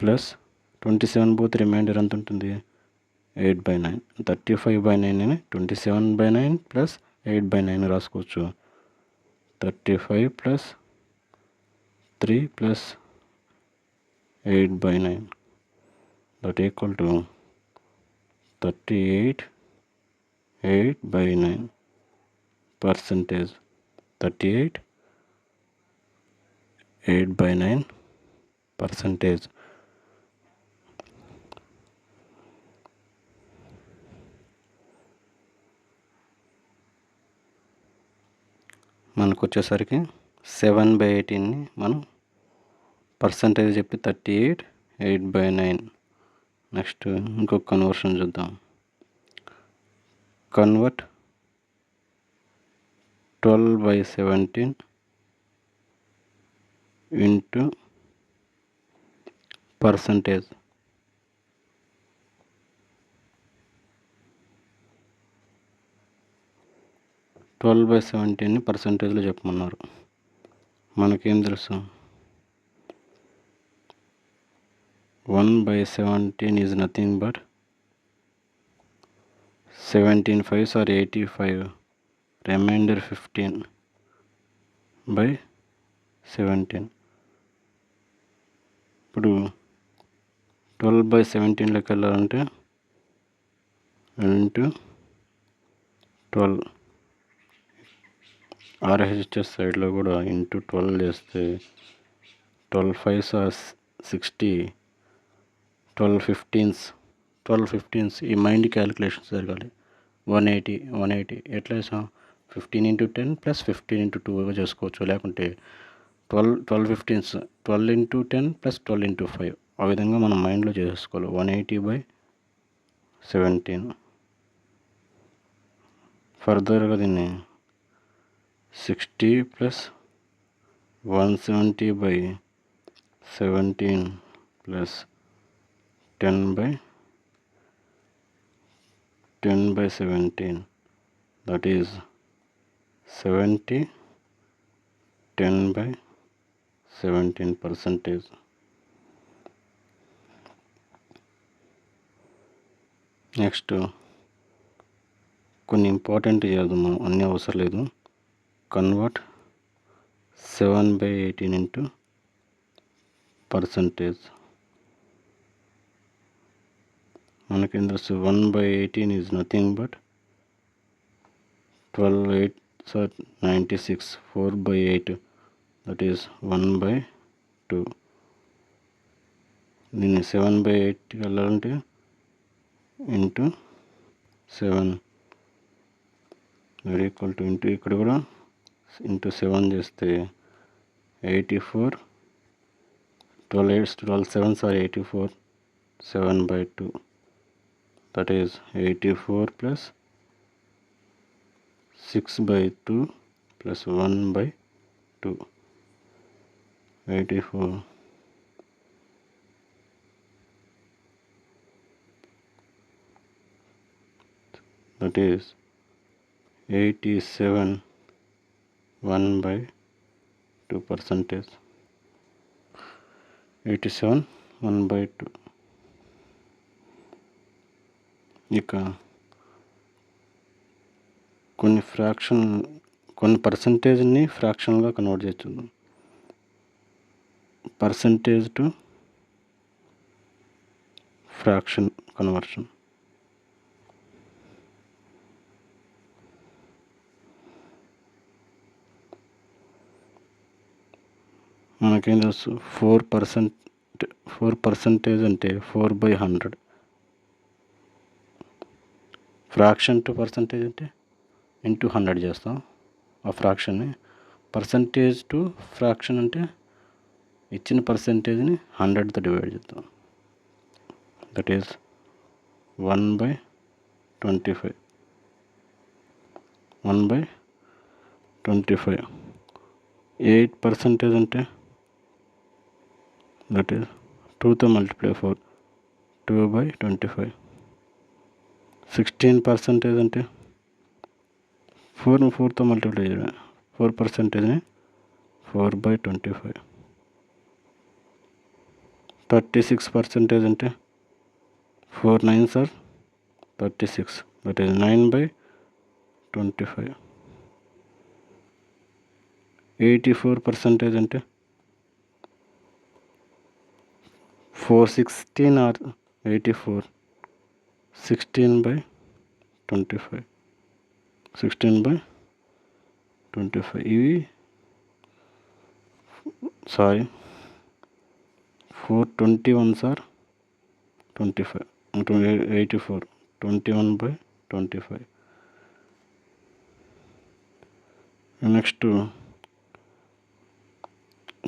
ప్లస్ 27 పోతే రిమైండర్ ఎంత ఉంటుంది? 8/9. 35/9 27/9 ప్లస్ 8/9 రాసుకోవచ్చు. 35 plus 3 plus 8/9 that equal to 38 8/9 percentage. 38 8/9 percentage. మనకు వచ్చేసరికి 7/18ని మనం పర్సంటేజ్ చెప్పి 38 8/9. నెక్స్ట్ ఇంకొక కన్వర్షన్ చూద్దాం. Convert 12/17 into percentage. 12/17ని పర్సంటేజ్లో చెప్పమన్నారు. మనకేం తెలుసు? 1/17 is nothing but 17 5s are 85. Remainder 15/17. ఇప్పుడు 12/17లోకి వెళ్ళాలంటే ఇంటూ 12. RHS సైడ్లో కూడా ఇంటూ 12 చేస్తే 12 5s are 60. 12 15s ఈ మైండ్ క్యాలిక్యులేషన్స్ జరగాలి. 180 ఎట్లా వేసాం? 15 into 10 ప్లస్ 15 into 2గా చేసుకోవచ్చు. లేకుంటే 12 15s 12 into 10 ప్లస్ 12 into 5 ఆ విధంగా మనం మైండ్లో చేసుకోవాలి. 180/17. ఫర్దర్గా దీన్ని 60 plus 170/17 plus 10/17 that is 70 10/17 percentage. Next కొన్ని ఇంపార్టెంట్ చేద్దాం, అన్నీ అవసరం లేదు. Convert 7/18 into percentage. మనకేం తెలుసు? 1/18 is nothing but 12 8s are 96. 4/8 that is 1/2. దీన్ని 7/8 వెళ్ళాలంటే into 7 very equal to into ఇక్కడ కూడా ఇంటూ 7 చేస్తే 84. 12 8s 12 7s are 84. 7/2 that is 84 plus 6/2 plus 1/2, 84. That is 87 1/2 percentage. 87 1/2. ఇక కొన్ని పర్సంటేజ్ని ఫ్రాక్షన్గా కన్వర్ట్ చేయొచ్చు. Percentage to fraction conversion. మనకేం తెలుసు, 4% అంటే 4/100. ఫ్రాక్షన్ టు పర్సంటేజ్ అంటే ఇంటూ 100 చేస్తాం ఆ ఫ్రాక్షన్ని. పర్సంటేజ్ టు ఫ్రాక్షన్ అంటే ఇచ్చిన పర్సంటేజ్ని 100తో డివైడ్ చేస్తాం. That is 1/25. 1/25. 8% అంటే దట్ ఈస్ 2తో మల్టిప్లై 4, 2/25. 16% అంటే 4తో మల్టిప్లై చేయడం, 4%ని 4/25. 36% అంటే 4 9s are 36, that is 9/25. 84% అంటే 416 or 84, 16/25. 16/25. ఇవి 421s are 25. 84, 21/25. నెక్స్ట్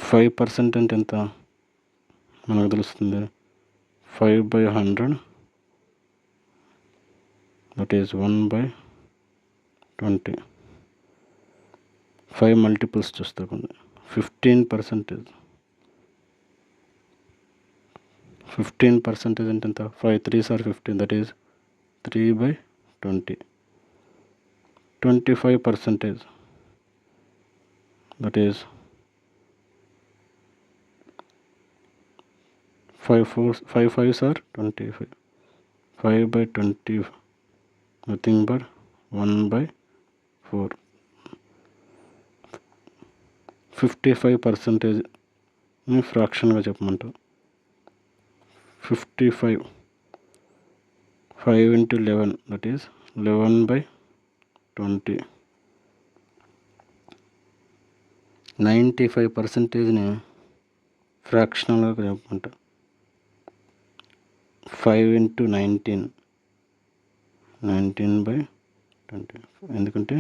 5% అంటే ఎంత మనకు తెలుస్తుంది. 5/100, దట్ ఈస్ 1/20. 5 మల్టిపుల్స్ చూస్తాం. 15%. 15% అంటే ఎంత, 5 3s are 15, that is 3/20. 25%, that is 5 5s are 25. 5/20, nothing but 1/4. 55% ఫ్రాక్షన్గా చెప్పమంటాం. 55, 5 into 11, that is 11/20. 95%ని ఫ్రాక్షనల్గా చెప్పమంటాం. 5 into 19, 19/20. ఎందుకంటే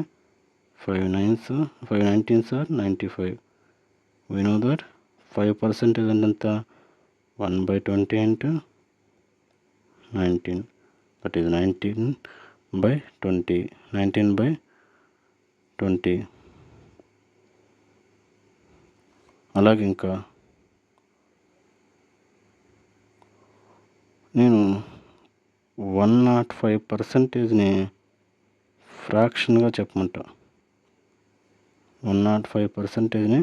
5 19s are 95. We know that 5% ఎంత, 1/20 into 19, that is 19/20. 19/20. అలాగే ఇంకా నేను 105%ని ఫ్రాక్షన్గా చెప్పమంటా. 105%ని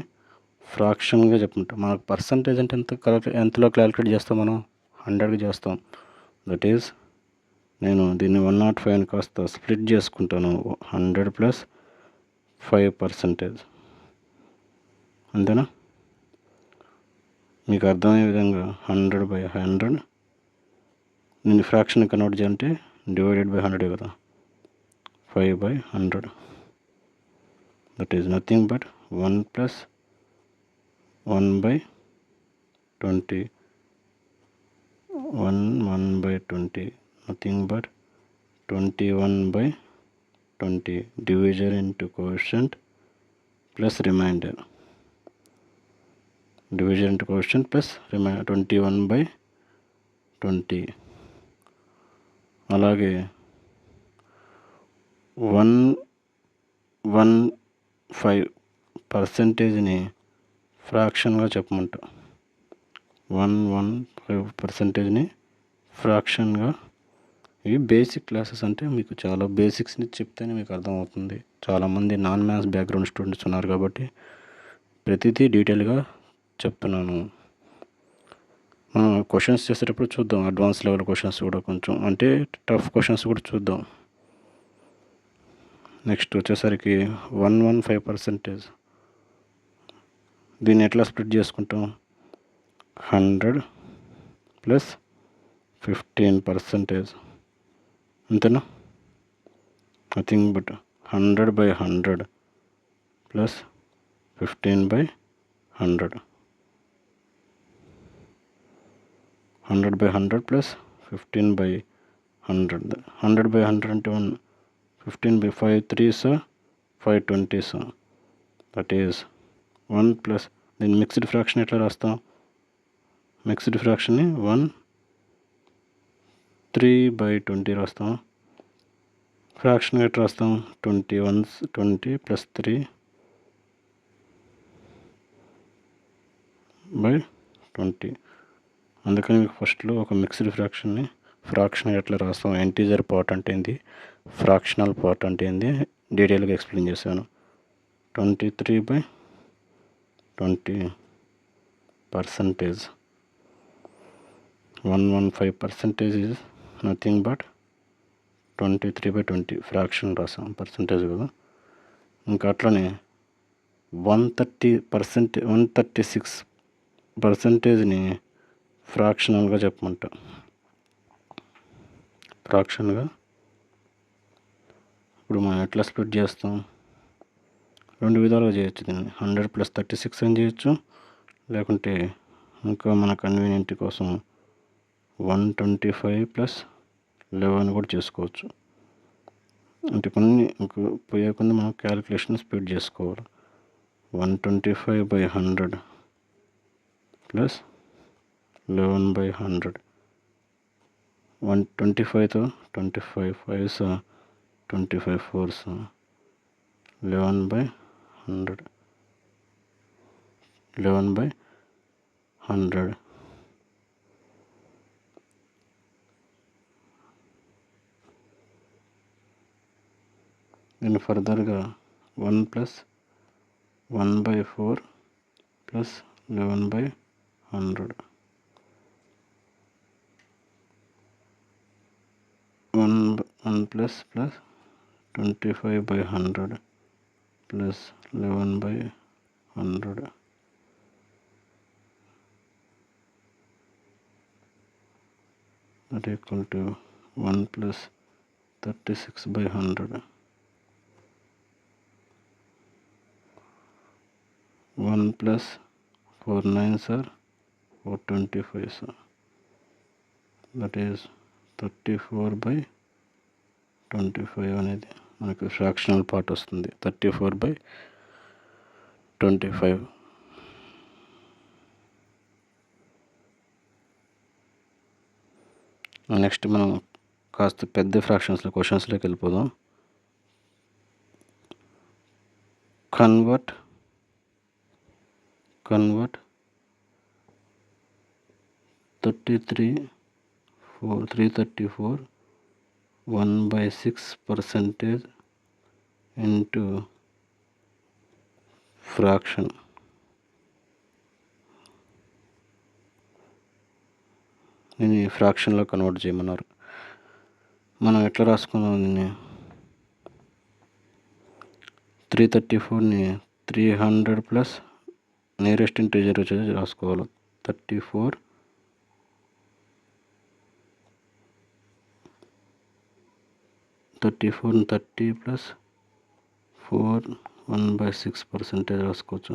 ఫ్రాక్షన్గా చెప్పమంటా. మనకు పర్సంటేజ్ అంటే ఎంతలో క్యాలిక్యులేట్ చేస్తాం మనం, 100కి చేస్తాం. దట్ ఈస్ నేను దీన్ని 105ని కాస్త స్ప్లిట్ చేసుకుంటాను. 100 + 5%. అంతేనా? మీకు అర్థమయ్యే విధంగా 100/100 నేను ఫ్రాక్షన్ కన్వర్ట్ చేయాలంటే డివైడెడ్ బై 100 కదా. 5/100, that is nothing but 1 + 1/20. 1/20, nothing but 21/20. Divisor into quotient plus remainder. Divisor into quotient plus remainder, 21/20. అలాగే 1 115%ని ఫ్రాక్షన్గా చెప్పమంట. 115%ని ఫ్రాక్షన్గా. ఇవి బేసిక్ క్లాసెస్, అంటే మీకు చాలా బేసిక్స్ని చెప్తేనే మీకు అర్థమవుతుంది. చాలామంది నాన్ మ్యాథ్స్ బ్యాక్గ్రౌండ్ స్టూడెంట్స్ ఉన్నారు కాబట్టి ప్రతిదీ డీటెయిల్గా చెప్తున్నాను. మనం క్వశ్చన్స్ చేసేటప్పుడు చూద్దాం, అడ్వాన్స్ లెవెల్ క్వశ్చన్స్ కూడా కొంచెం, అంటే టఫ్ క్వశ్చన్స్ కూడా చూద్దాం. నెక్స్ట్ వచ్చేసరికి 115%. దీన్ని ఎట్లా స్ప్లిట్ చేసుకుంటాం? 100 + 15%. అంతేనా? Nothing but 100/100 + 15/100. 100/100 + 15/100. 100/100 అంటే 15/5 3s 520s. దట్ ఈస్ 1 + దీన్ని మిక్స్డ్ ఫ్రాక్షన్ ఎట్లా రాస్తాం? మిక్స్డ్ ఫ్రాక్షన్ని 1 3/20 రాస్తాం. ఫ్రాక్షన్ ఎట్లా రాస్తాం? 20 1s 20 + 3/20. అందుకని మీకు ఫస్ట్లో ఒక మిక్స్డ్ ఫ్రాక్షన్ ఎట్లా రాస్తాం, ఇంటీజర్ పార్ట్ అంటే ఏంది, ఫ్రాక్షనల్ పార్ట్ అంటే ఏంది డీటెయిల్గా ఎక్స్ప్లెయిన్ చేశాను. 23/20%. 115% ఈజ్ నథింగ్ బట్ 23/20 ఫ్రాక్షన్ రాసాం, పర్సంటేజ్ కదా. ఇంకా అట్లనే 136%ని ఫ్రాక్షనల్గా చెప్పమంట. ఫ్రాక్షన్గా ఇప్పుడు మనం ఎట్లా స్ప్లిట్ చేస్తాం? 2 విధాలుగా చేయొచ్చు దీన్ని. 100 + 36 అని చేయొచ్చు, లేకుంటే ఇంకా మన కన్వీనియంట్ కోసం 125 + 11 కూడా చేసుకోవచ్చు. అంటే కొన్ని పోయే కొన్ని మనం క్యాలిక్యులేషన్ స్పీడ్ చేసుకోవాలి. 125/100 + 11/100. 125తో 25 5s 25 4s 11/100. 11/100. దీన్ని ఫర్దర్గా 1 + 1/4 + 11/100. 1 + 25/100 + 11/100. that equal to 1 + 36/100. 1 + 4 9s are 425s. That is 34/25 అనేది మనకు ఫ్రాక్షనల్ పార్ట్ వస్తుంది. 34/25. నెక్స్ట్ మనం కాస్త పెద్ద క్వశ్చన్స్లోకి వెళ్ళిపోదాం. Convert 334 1/6% into fraction. దీన్ని ఫ్రాక్షన్లో కన్వర్ట్ చేయమన్నారు. మనం ఎట్లా రాసుకున్నాం దీన్ని? 334ని 300 + నియరెస్ట్ ఇంటీజర్ వచ్చేసి రాసుకోవాలి. 34 30 + 4 1/6% రాసుకోవచ్చు.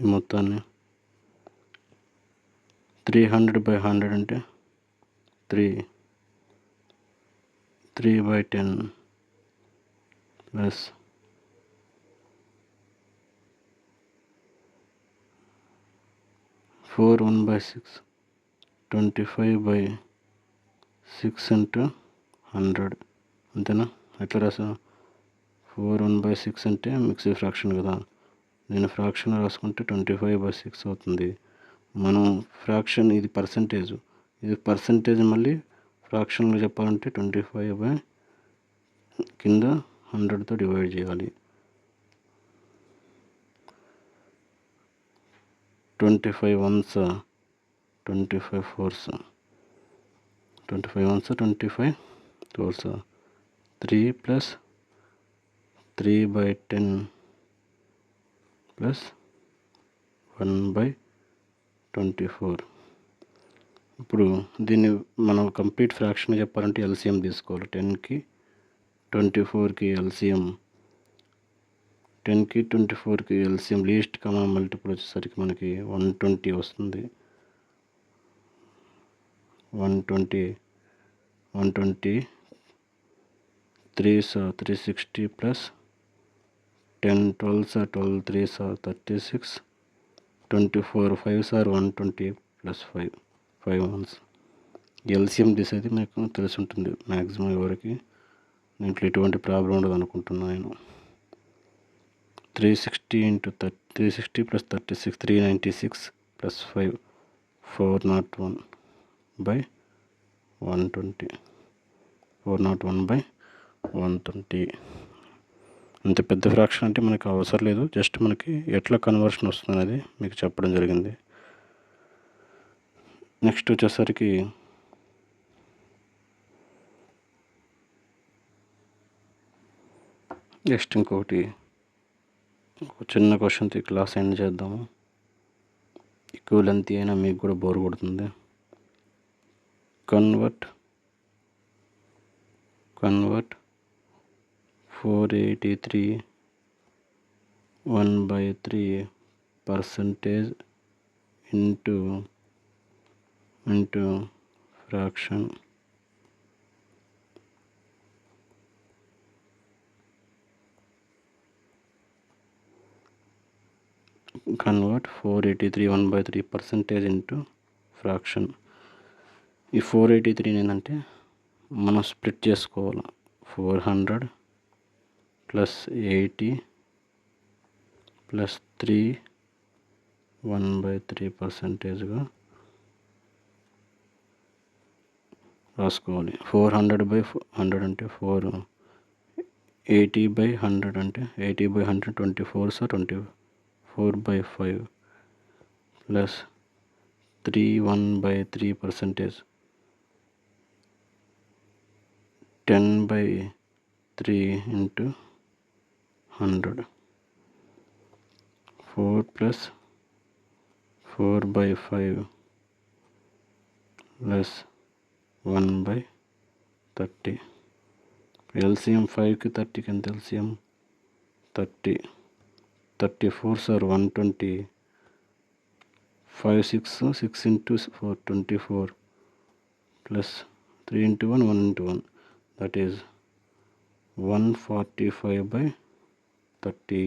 ఈ మొత్తాన్ని 300/100 అంటే 3/10 + 4 1/6 25/6 × 100. అంతేనా? ఎట్లా రాసాం? 4/1/6 అంటే మిక్స్డ్ ఫ్రాక్షన్ కదా, నేను ఫ్రాక్షన్ రాసుకుంటే 25/6 అవుతుంది. మనం ఫ్రాక్షన్ ఇది పర్సంటేజ్, ఇది పర్సంటేజ్ మళ్ళీ ఫ్రాక్షన్లో చెప్పాలంటే 25 కింద 100తో డివైడ్ చేయాలి. 25 1s 25 4s 25 1s 25 4s 3 + 3/10 + 1/24. ఇప్పుడు దీన్ని మనం కంప్లీట్ ఫ్రాక్షన్ చెప్పాలంటే ఎల్సిఎం తీసుకోవాలి. 10కి 24కి ఎల్సిఎం, 10కి 24కి ఎల్సిఎం లీస్ట్ కామన్ మల్టిపుల్ వచ్చేసరికి మనకి 120 వస్తుంది. 120 3s 360 + 10 12s 12 3s 36 24 5s 120 + 5 1s. LCM తీసేది మీకు తెలిసి ఉంటుంది మ్యాక్సిమం ఎవరికి, దీంట్లో ఎటువంటి ప్రాబ్లం ఉండదు అనుకుంటున్నాను నేను. 360 + 36 396 + 5 401/120 401/120. అంత పెద్ద ఫ్రాక్షన్ అంటే మనకు అవసరం లేదు, జస్ట్ మనకి ఎట్లా కన్వర్షన్ వస్తుంది అనేది మీకు చెప్పడం జరిగింది. నెక్స్ట్ వచ్చేసరికి ఇంకొకటి చిన్న క్వశ్చన్తో క్లాస్ ఎండ్ చేద్దాము. ఎక్కువ లెంత్ అయినా మీకు కూడా బోర్ కొడుతుంది. Convert 483 1/3% into fraction. Convert 483 1/3% into fraction. ఈ 483 ఏంటంటే మనం స్ప్లిట్ చేసుకోవాలి. 400 + 80 + 3 1/3%గా రాసుకోవాలి. 400/100 అంటే 4, 80/100 అంటే 80/100 24s 24/5 + 3 1/3% 10/3 into 100 4 + 4/5 + 1/30. ఎల్సిఎం 5కి 30కి ఎంత LCM 30, 34s 120, 5 6 6 into 4 24 + 3 into 1 1 into 1, that is 145/30.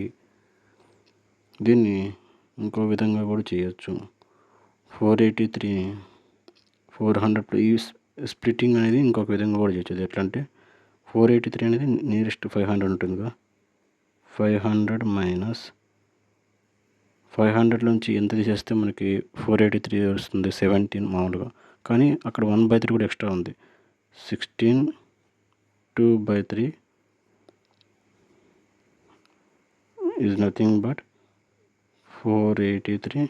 దీన్ని ఇంకో విధంగా కూడా చేయొచ్చు. 483 400 ఈ స్ప్లిట్టింగ్ అనేది ఇంకొక విధంగా కూడా చేయొచ్చు. ఎట్లా అంటే 483 అనేది నియరెస్ట్ 500 ఉంటుంది కదా, 500 - 500 నుంచి ఎంత తీసేస్తే మనకి 483 వస్తుంది 17 మామూలుగా. కానీ అక్కడ 1/3 కూడా ఎక్స్ట్రా ఉంది. 16 2/3 ఈజ్ నథింగ్ బట్ 483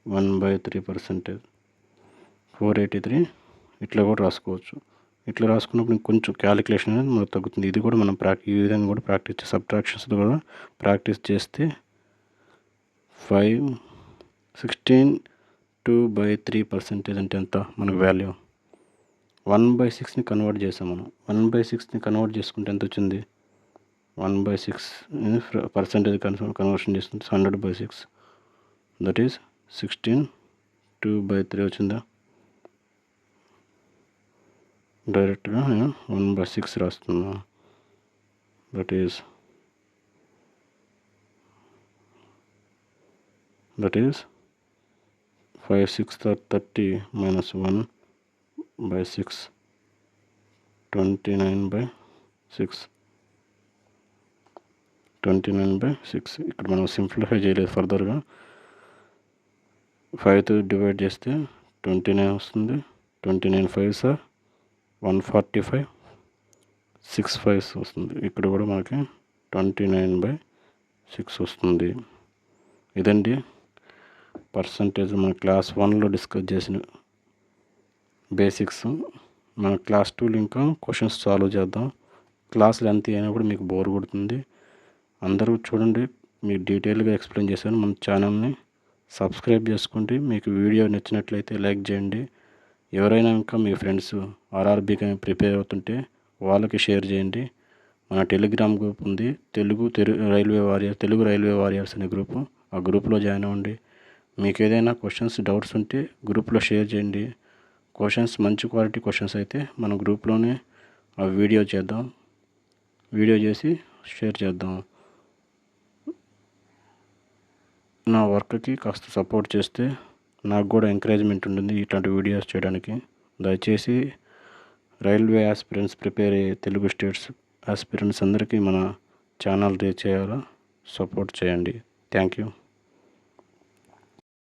1/3%. 483 ఇట్లా కూడా రాసుకోవచ్చు. ఇట్లా రాసుకున్నప్పుడు కొంచెం క్యాలిక్యులేషన్ అనేది మనకు తగ్గుతుంది. ఇది కూడా మనం ఈ విధంగా కూడా ప్రాక్టీస్ సబ్ట్రాక్షన్స్తో కూడా ప్రాక్టీస్ చేస్తే 16 2/3% అంటే ఎంత మనకు వాల్యూ 1/6ని కన్వర్ట్ చేసాం మనం. 1/6ని కన్వర్ట్ చేసుకుంటే ఎంత వచ్చింది, 1/6 పర్సెంటేజ్ కన్వర్షన్ చేసుకుంటే 100/6, దట్ ఈస్ 16 2/3 వచ్చిందా. డైరెక్ట్గా నేను 1/6 రాస్తున్నా, దట్ ఈస్ 5 6 30 - 1/6 29/6. 29/6 ఇక్కడ మనం సింప్లిఫై చేయలేదు ఫర్దర్గా. 5తో డివైడ్ చేస్తే 29 వస్తుంది. 29 5s 145, 6 5s వస్తుంది. ఇక్కడ కూడా మనకి 29/6 వస్తుంది. ఇదండి పర్సంటేజ్ మన క్లాస్ 1లో డిస్కస్ చేసిన బేసిక్స్. మన క్లాస్ 2లో ఇంకా క్వశ్చన్స్ సాల్వ్ చేద్దాం. క్లాస్ లెంత్ అయినప్పుడు మీకు బోర్ కొడుతుంది. అందరూ చూడండి, మీకు డీటెయిల్గా ఎక్స్ప్లెయిన్ చేశాను. మన ఛానల్ని సబ్స్క్రైబ్ చేసుకోండి. మీకు వీడియో నచ్చినట్లయితే లైక్ చేయండి. ఎవరైనా ఇంకా మీ ఫ్రెండ్స్ ఆర్ఆర్బీకి ప్రిపేర్ అవుతుంటే వాళ్ళకి షేర్ చేయండి. మన టెలిగ్రామ్ గ్రూప్ ఉంది, తెలుగు రైల్వే వారియర్స్ అనే గ్రూపు. ఆ గ్రూప్లో జాయిన్ అవ్వండి. మీకు ఏదైనా క్వశ్చన్స్ డౌట్స్ ఉంటే గ్రూప్లో షేర్ చేయండి. క్వశ్చన్స్ మంచి క్వాలిటీ క్వశ్చన్స్ అయితే మన గ్రూప్లోనే ఆ వీడియో చేసి షేర్ చేద్దాం. నా వర్క్కి కాస్త సపోర్ట్ చేస్తే నాకు కూడా ఎంకరేజ్మెంట్ ఉంటుంది ఇట్లాంటి వీడియోస్ చేయడానికి. దయచేసి రైల్వే ఆస్పిరెంట్స్ ప్రిపేర్ అయ్యే తెలుగు స్టేట్స్ ఆస్పిరెంట్స్ అందరికీ మన ఛానల్ రీచ్ అయ్యేలా సపోర్ట్ చేయండి. Thank you.